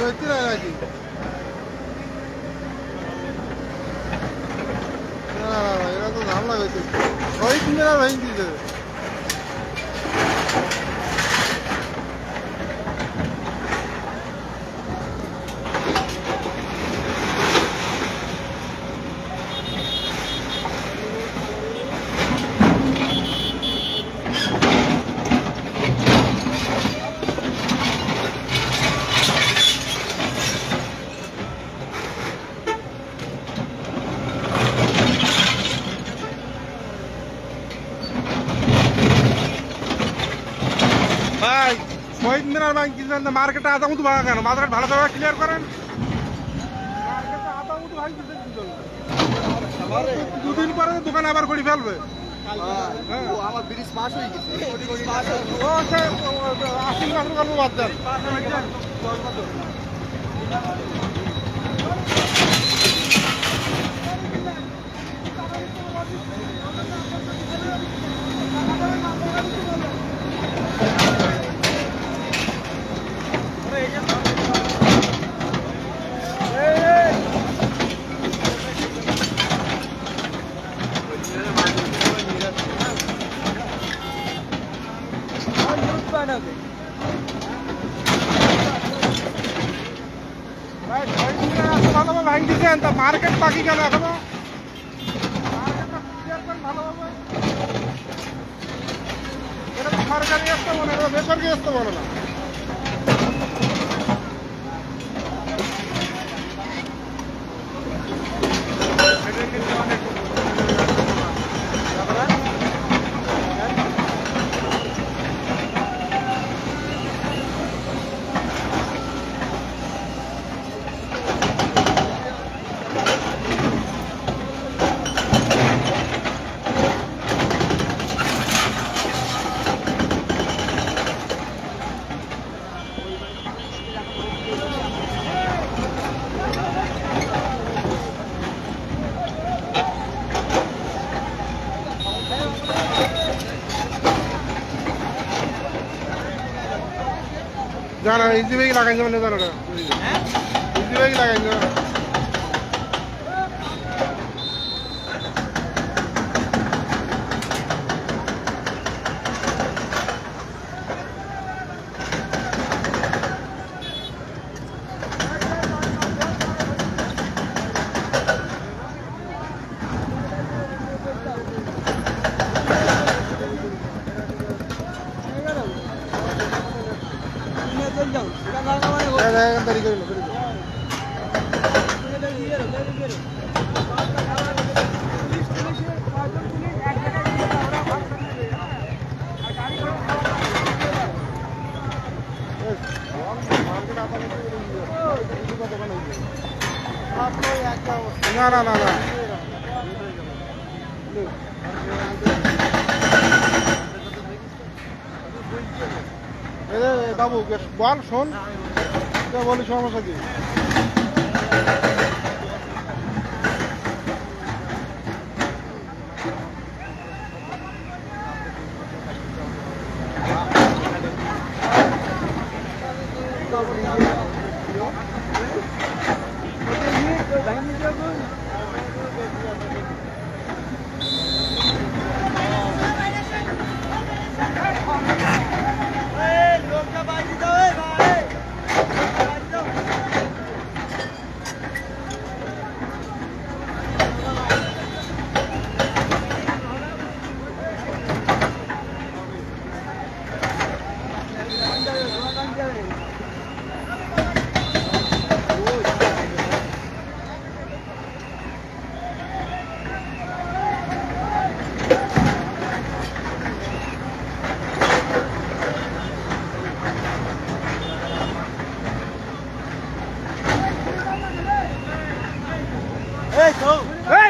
হচ্ছে না নাকি? না না না, এরা তো ঝামেলা হয়েছে, ওই দিনে ভেঙে দিতে। ভাই শহীদ মিনার ভাই কিনলেন না, মার্কেটে আধা মতো ভাঙা কেন? মার্কেট ভালো করে ক্লিয়ার করেন। মার্কেটে আধা মতো ভাঙি কিনলেন কি জন্য? দুদিন পরে দোকান আবার করে ফেলবে। আমার ব্রিজ পাস হয়ে গেছে। ও সে আশির মাসের গল্প বাদ দেন। ভাই শহীদ মিনার এত ভালোভাবে ভাঙি দিচ্ছেন, তা মার্কেট বাকি কেন এখনো? মার্কেটটা ক্লিয়ার করেন ভালোভাবে। এটা তো সরকারি আসতে মনে হয়, বেসরকারি আসতে বলো না। জানা ইজি ব্যাগ লাগাই যাবেন না, জানো না ইজি ব্যাগ লাগাই যাবেন। তারিখ না না না না বাবু বল শোন, বলি সমস্যা কি?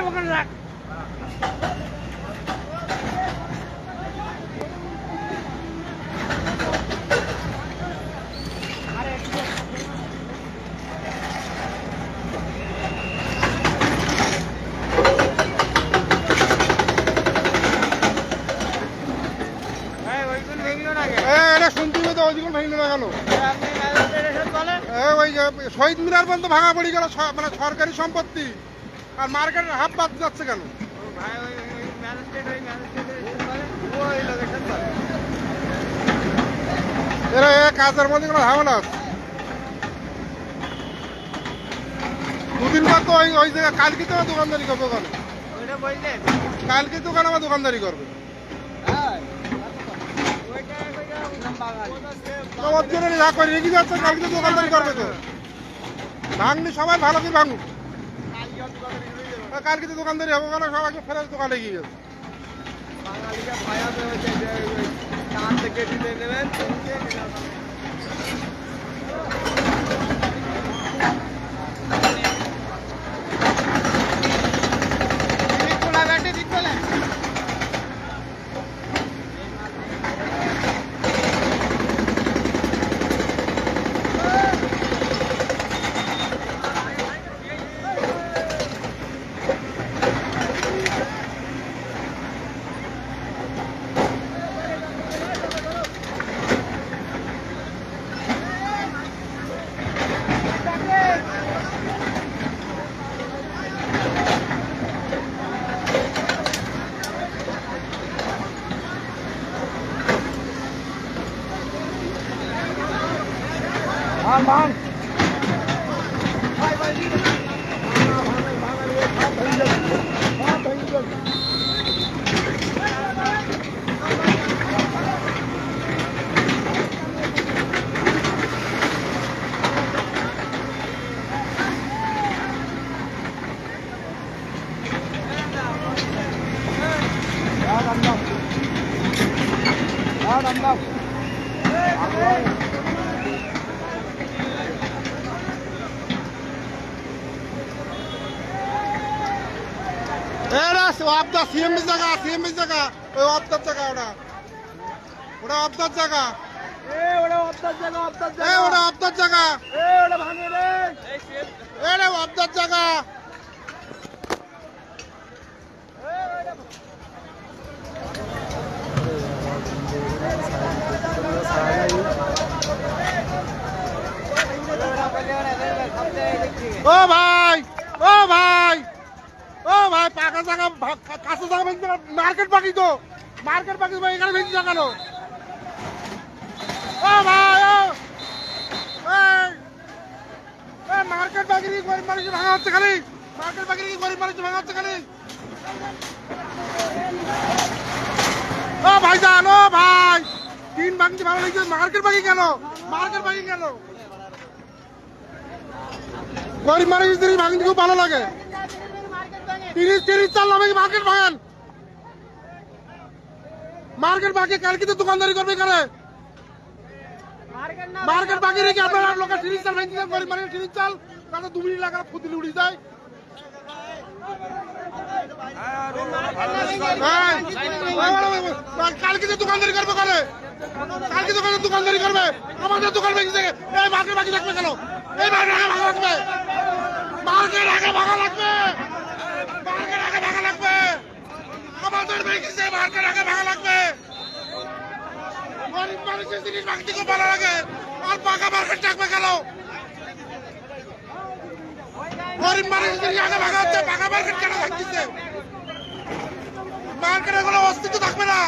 ওখানে রাখ। এটা শুনতে হবে তো, ওইদিকে ভেঙে না গেল। ওই যে শহীদ মিনার পর্যন্ত ভাঙা পড়ে গেল, মানে সরকারি সম্পত্তি, আর মার্কেটের হাফ বাদ যাচ্ছে কেন? এরা কাজের মধ্যে কোনো ঝামেলা আছে। দুদিন পর তো ওই জায়গায় কালকে তো আমার দোকানদারি করবে ওখানে, কালকে দোকান আমার দোকানদারি করবে। তোমার জন্য যা করে রেখে যাচ্ছে, কালকে তো দোকানদারি করবে তো। ভাঙনি সবাই ভালো করে ভাঙুক, কালকে তো দোকানদারি হবে, ওখানে সবাইকে ফেরার দোকানে গিয়ে গেছে। সিএমবি জায়গা, সিএমবি জায়গা, ওই অবদার জায়গা, ওটা অবদার জায়গা, ওটা অবদার জায়গা, অবদার জায়গা। ও ভাই, ও ভাই, ও ভাই, পাকা জায়গা, কাঁচা জায়গা ভেঙে, মার্কেট বাকি তো, মার্কেট বাকি তো, এখানে ভেঙে জায়গানো। ও ভাই, মার্কেট বাকি গরিব মানুষ ভাঙা হচ্ছে খালি, মার্কেট বাকি গরিব মানুষ ভাঙা হচ্ছে খালি। ও ভাই জান, ও ভাই, তিন ভাঙতে ভালো লাগছে, মার্কেট বাকি কেন, মার্কেট বাকি কেন? গরিব মানুষ ভাঙতে খুব ভালো লাগে। 30 চাল নামে মার্কেট ভাঙেন, মার্কেট বাকি কালকে তো দোকানদারি করবে এখানে। মার্কেট বাকি রেখে আপনারা লোক 30 চাল ভাঙতে দেন, গরিব মানুষ 30 চাল তাহলে 2 মিনিট লাগার ফুতিলি উড়ে যায়। কালকে তো দোকানদারি করবে করে, কালকে দোকানদারি করবে, আমাদের দোকান ভেঙে এই মার্কেট বাকি থাকবে কেন? এই মার্কেট আগে ভাঙা লাগবে, মার্কেট আগে ভাঙা লাগবে, মার্কেট আগে ভাঙা লাগবে, আমাদের ভেঙেছে, মার্কেট আগে ভাঙা লাগবে। গরিব মানুষের জিনিস ভাঙতে খুব ভালো লাগে, আর পাকা মার্কেট থাকবে কেন? গরিব মানুষের জিনিস আগে ভাঙা হচ্ছে, পাকা মার্কেট কেন থাকতেছে? মার্কেটের কোনো অস্তিত্ব থাকবে না।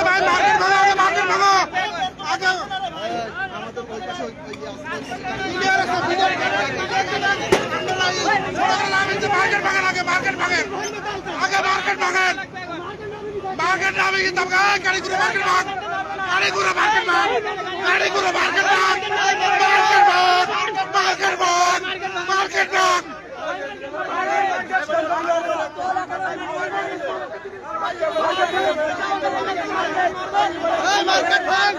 ভাই মার্কেট ভাঙো, আগে মার্কেট ভাঙো, আগে মার্কেট ভাঙেন, আগে মার্কেট ভাঙেন, আগে মার্কেট ভাঙেন, মার্কেট নামে কিন্তু গাড়িগুলো মার্কেট ভাঙ, গাড়িগুলো মার্কেট ভাঙ, গাড়িগুলো মার্কেট ভাঙ, মার্কেট ভাঙ, মার্কেট ভাঙ, মার্কেট ভাঙ। মার্কেট ভাঙ,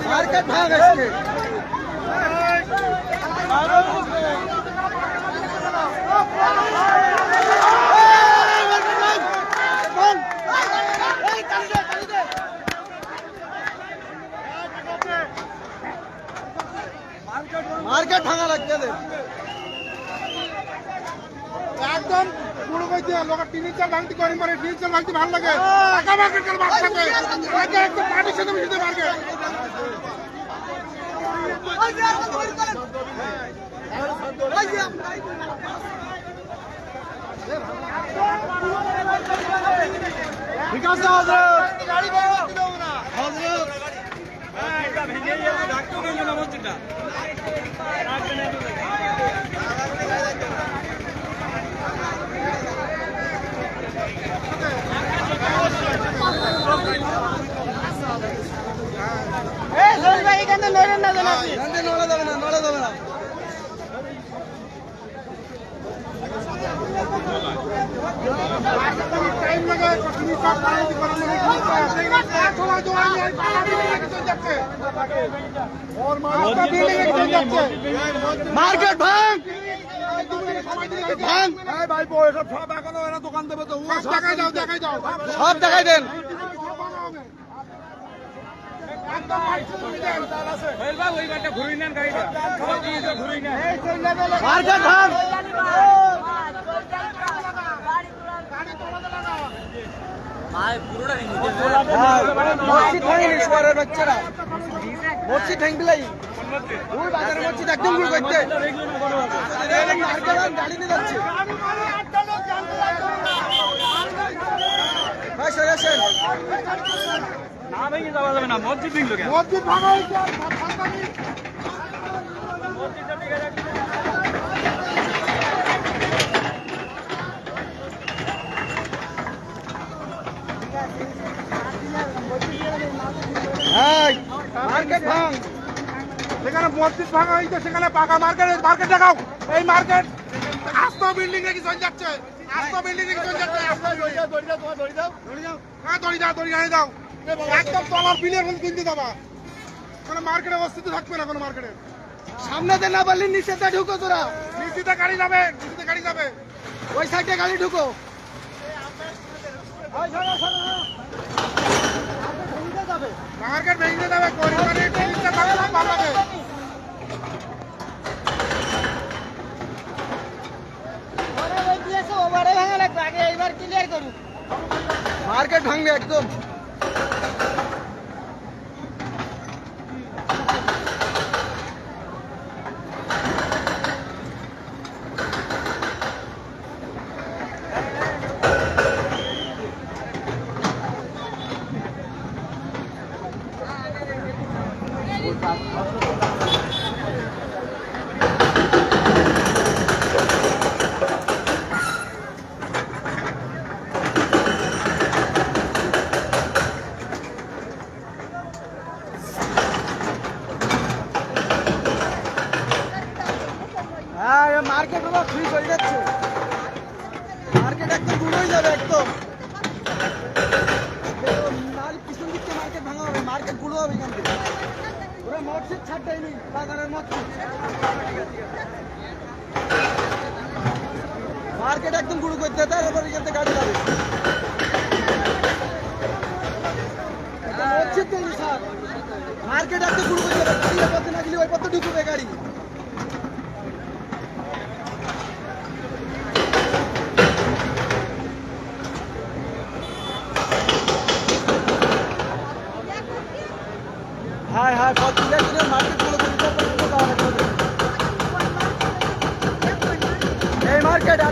মার্কেট ভাগ আজকে মার্কেট ভাঙা লাগছে একদম পুরো কইতে লোক টিনের চাল ভাঙতে করে মারে টিনের চাল ভাঙতে ভালো লাগে টাকা মার্কেট কাল বাদ থাকে আগে একদম পার্টির সাথে মিশতে পারবে ঠিক আছে গাড়ি দাও না এটা ভেঙে যাবে ডাক্তার ভেঙে না মসজিদটা নড়ে যাবে না টাইম লাগে তুমি সব কাজ করে সময় তো আমি যাচ্ছে ওর মাথা বিল্ডিং এ চলে যাচ্ছে মার্কেট ভাঙ ভাঙ এই ভাই বউ এসব সব এখনো এরা দোকান দেবে তো সব দেখাই দাও সব দেখাই দেন একদম ওই গাড়িটা ঘুরিয়ে নেন গাড়িটা ঘুরিয়ে নেন মার্কেট ভাঙ মসজিদ ভাঙিনি শহরের বাচ্চারা মসজিদ ভাঙবিলাই ওই বাজারের মসজিদ একদম গুলো করতে গাড়ি নিয়ে যাচ্ছে ভাই সরে আসেন না ভেঙে যাওয়া যাবে না মসজিদ ভেঙলো কেন মসজিদ ভাঙা হয়েছে মার্কেট ভাঙ সেখানে মসজিদ ভাঙা হয়েছে সেখানে পাকা মার্কেট দেখাও এই মার্কেট আস্ত বিল্ডিং এ কি চলে যাচ্ছে আস্ত বিল্ডিং এ কি চলে যাচ্ছে হ্যাঁ দড়ি দাও একদম তলার বিলের মধ্যে কিনতে যাবা কোনো মার্কেটে অস্তিত্ব থাকবে না কোনো মার্কেটে সামনেতে না পারলে নিচেতে ঢুকো তোরা নিশ্চিতে গাড়ি যাবে ওই সাইডে গাড়ি ঢুকো মার্কেট ভেঙে যাবে পরিবারে টিকিটটা ভালো লাগে মার্কেট ভাঙবে একদম মার্কেট বাবা ফ্রি হয়ে যাচ্ছে মার্কেট একদম গুলো হয়ে যাবে একদম পিছন দিকতে মার্কেট ভাঙা হবে মার্কেট গুলো হবে এখান থেকে ওরা মসজিদ ছাড়টাই নেই বাজারের মসজিদ মার্কেট একদম গুলো করতে তারপর এখান থেকে গাড়ি যাবে মসজিদ নেই স্যার মার্কেট একদম গুলো করতে গাড়ি পথে না গেলে ওই পথে ঢুকবে গাড়ি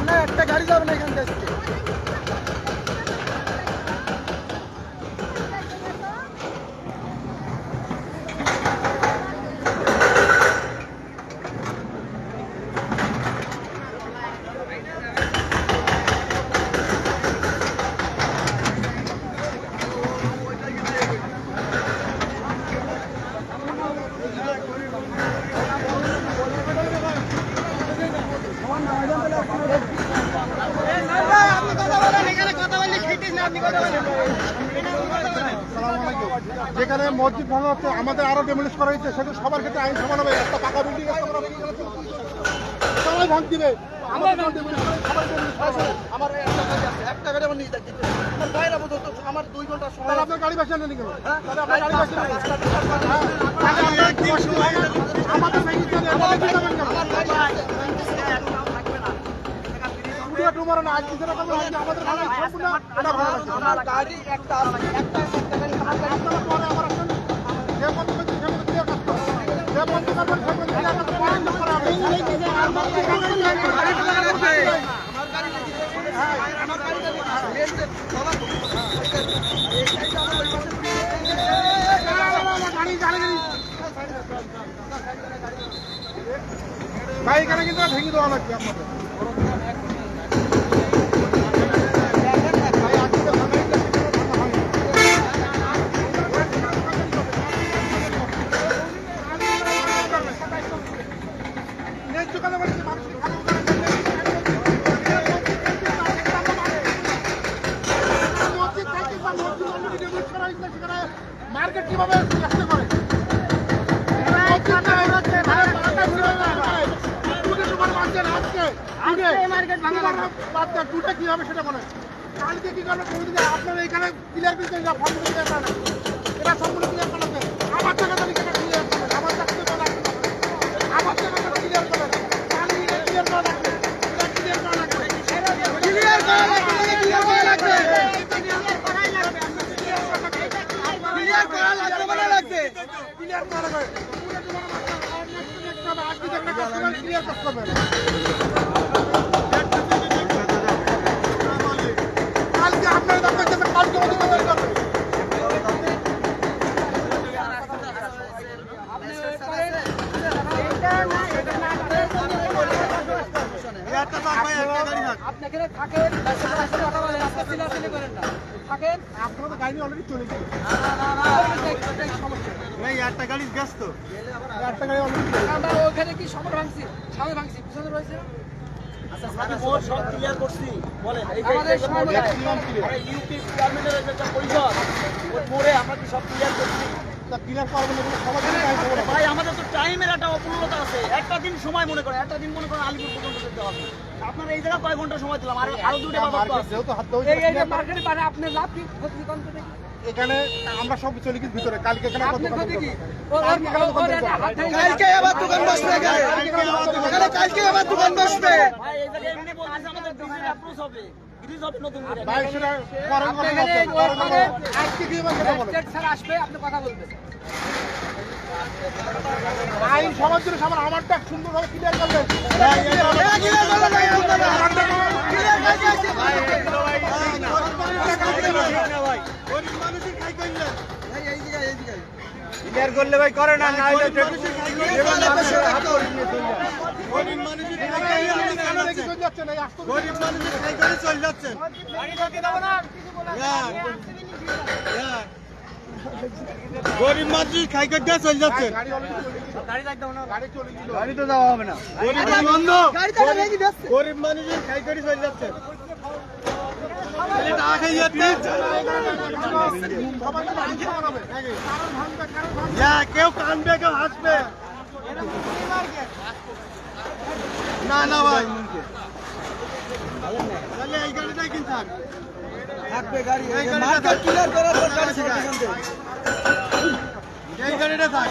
না একটা গাড়ি যাবে না এখান থেকে। যেখানে মসজিদ ভাঙা হচ্ছে, আমাদের আরো ডেমোলিশ করা হয়েছে, সেটা সবার ক্ষেত্রে আইন সমান হবে। একটা পাকা বিল্ডিং সবাই ভাঙ দিবে, আমার একটা গাড়ি আমার নিয়ে যাচ্ছে, আমার বাইরে আমার 2 ঘন্টা সময়। আপনার গাড়ি বাসা নেই কেন? তাহলে আপনার গাড়ি বাসা নেই, আমাদের গাড়ি একটা ভাই এখানে কিন্তু ভেঙে দেওয়া লাগবে আপনাদের। মার্কেট কিভাবে চেষ্টা করে কি হবে সেটা বলে। কালকে কি করবে আপনারা এখানে ক্লিয়ার করতে এটা সম্পূর্ণ ক্লিয়ার করাবে। আমার টাকা তারিখ এটা ক্লিয়ার করবেন, আমার চাকরি আমার টাকা ক্লিয়ার করবেন, ক্লিয়ার করা লাগবে, ক্লিয়ার করা লাগবে, ক্লিয়ার করা লাগবে, ক্লিয়ার করা লাগবে, ক্লিয়ার করা লাগবে, বলা লাগবে, ক্লিয়ার করা লাগবে, ক্লিয়ার করতে হবে। কালকে আপনারা কালকে মতো করবে। একটা গাড়ি ব্যস্ত, একটা গাড়ি ওখানে কি সময় ভাঙছি, সামনে ভাঙছি, পিছনে রয়েছে। সব ক্লিয়ার করছি, বলেন ইউপি চেয়ারম্যানের একটা পরিষদ ওই মোড়ে আমরা কি সব ক্লিয়ার করছি? ক্লিয়ার করবেন না সবার ভাই, আমাদের তো টাইমের একটা অপূর্ণতা আছে। একটা দিন সময় মনে করে, একটা দিন মনে করেন আলিপুর পর্যন্ত যেতে হবে। আপনার এই জায়গা কয় ঘন্টা সময় দিলাম, আরো দুটো আপনার লাভ কি এখানে আমরা সব চলে গেছি ভিতরে। কালকে এখানে কালকে আবার দোকান বসবে, কালকে আবার দোকান বসবে আইন সবার জন্য সবার। আমারটা সুন্দরভাবে ক্লিয়ার করবেন। ক্লিয়ার করলে ভাই করে না, না হলে গরিব মানুষের চলে যাচ্ছেন। গরিব মানুষ খাই করতে চলে যাচ্ছেন, গাড়ি তো যাওয়া হবে না, গরিব মানুষের খাই করে চলে যাচ্ছেন। কেউ কানবে, কেউ হাসবে না। না ভাই তাহলে এই গাড়িটাই কিনতে থাকবে, গাড়ি এই গাড়িটা ক্লিয়ার করার দরকার ছিল, এই গাড়িটা থাক।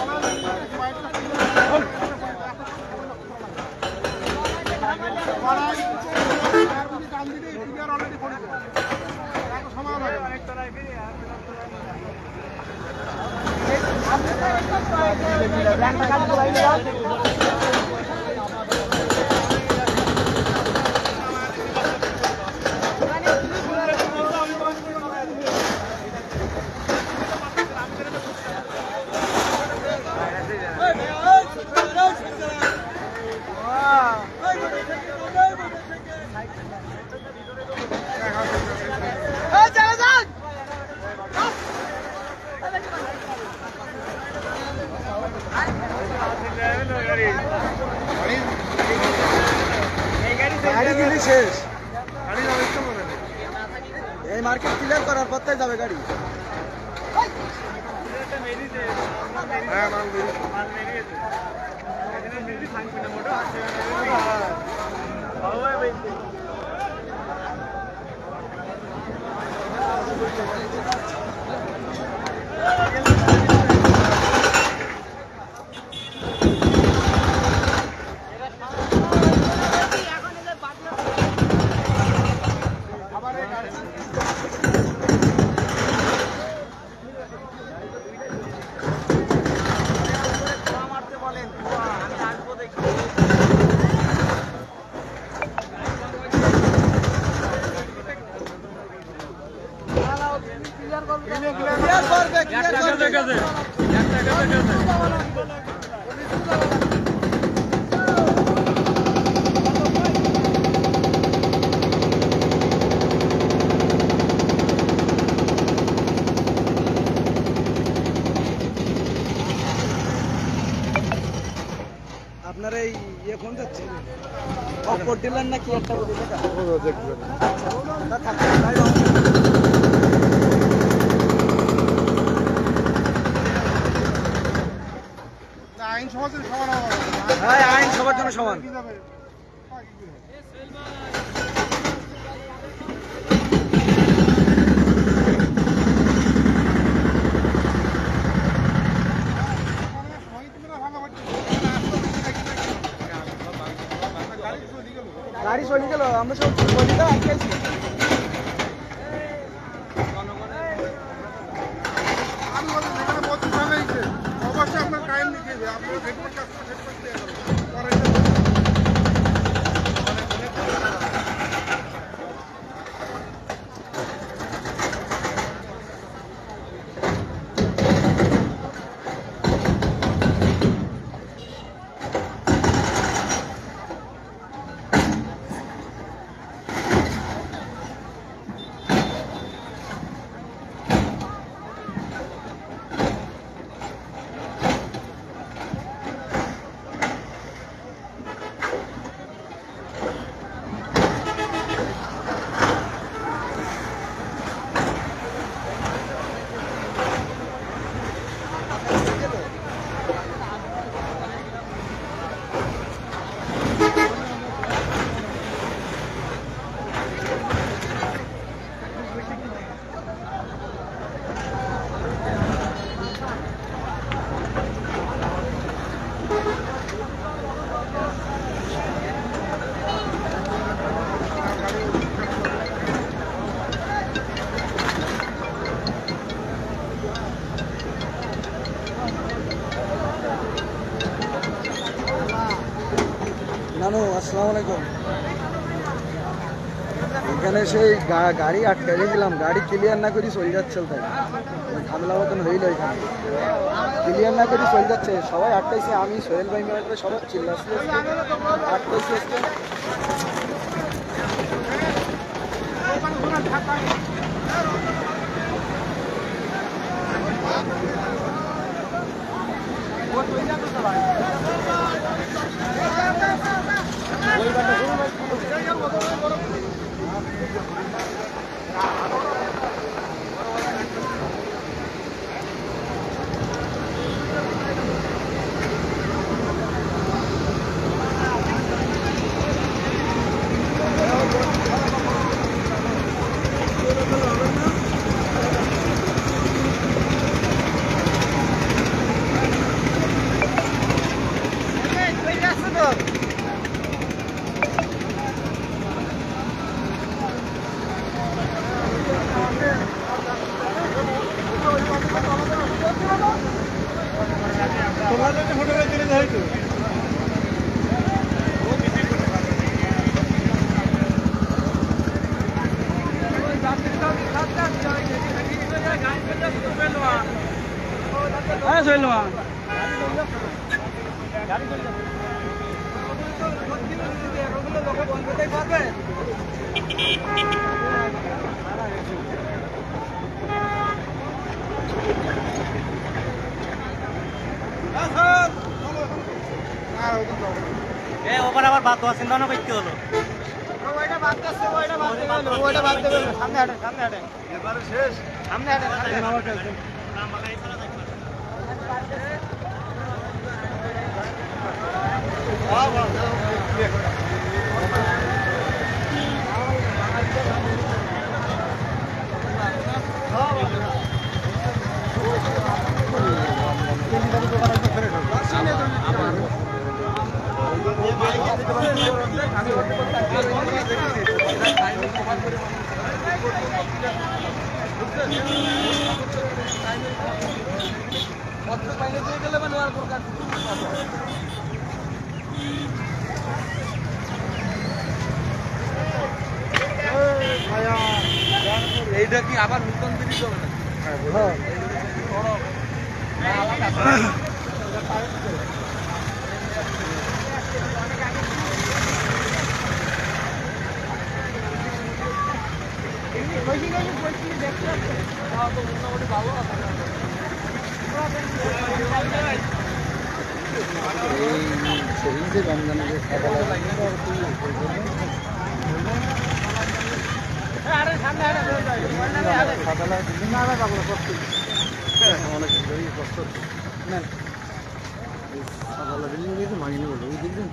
গাড়ি দিলি শেষ গাড়ি যাবে ইচ্ছা করে না। এই মার্কেট ক্লিয়ার করার পর তাই যাবে গাড়ি হ্যাঁ মাল বেরিয়েছে। ক্লিয়ার করবে ক্লিয়ার করবে আপনার এই ইয়ে ফোন যাচ্ছে অপর দিলেন নাকি একটা দেখবেন আচ্ছা থাকবে আইন সমাজের সমান হবে। হ্যাঁ আইন সবার জন্য সমান কি যাবে? গাড়ি চলে গেল আমরা সব গলিতে আটকেছি আমি বলি যেখানে প্রচুর লাগাইছে অবশ্যই আপনার টাইম লিখে দেবে আপনার হেডফোন কাস্টমার হেডফোন দিয়ে গেল পরে নানু আসসালামু আলাইকুম এখানে সেই গাড়ি আটকে দিলাম গাড়ি ক্লিয়ার না করি চলে যাচ্ছে তাই ঝামেলা মতন হইল এখানে ক্লিয়ার না করি চলে যাচ্ছে সবাই আটকাইছে আমি সোহেল ভাই মিলে সবাই চিল্লাচ্ছি আটকাইছি আজকে তোমাদের হোটেলে চলে যাই তো হ্যাঁ চললো এ ওপর আবার বাদ দেওয়া চিন্তা ভাবনা করতে হলো সামনে হাঁটেন সামনে হাঁটেন সামনে হাঁটেন এইটা কি আবার নতুন জিনিস হবে না? সেই যে রমজানের যে অনেক কষ্ট মাইনে বলবো বুঝলেন